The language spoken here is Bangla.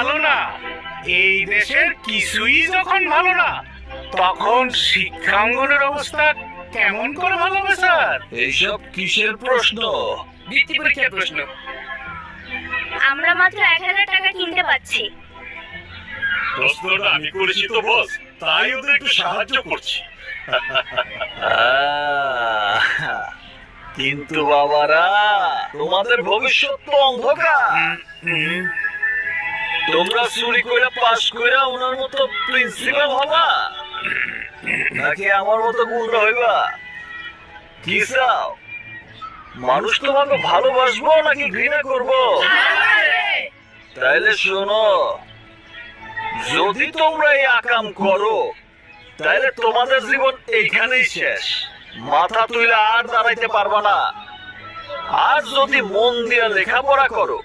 ভালো না, এই দেশের কিছুই যখন ভালো না, তখন শিক্ষাঙ্গনের অবস্থা কেমন করে ভালো হবে স্যার? এইসব কিসের প্রশ্ন? বৃত্তি পরীক্ষার প্রশ্ন। আমরা মাত্র 1000 টাকা কিনতে পাচ্ছি। প্রশ্নটা আমি করেছি তো বস, তাই ওদের একটু সাহায্য করছি। আহ, কিন্তু বাবারা, তোমাদের ভবিষ্যৎ তো অন্ধকার। তোমরা চুরি করে পাস করে ওনার মতো প্রিন্সিপাল হবা, নাকি আমার মতো গুন্ডা হইবা? কি চাও? মানুষ তোমাকে ভালোবাসবো নাকি ঘৃণা করবো? তাইলে শোনো, যদি তোমরা এই আকাম করো তাহলে তোমাদের জীবন এইখানেই শেষ, মাথা তুলে আর দাঁড়াইতে পারবা না। আর যদি মন দিয়ে লেখাপড়া করো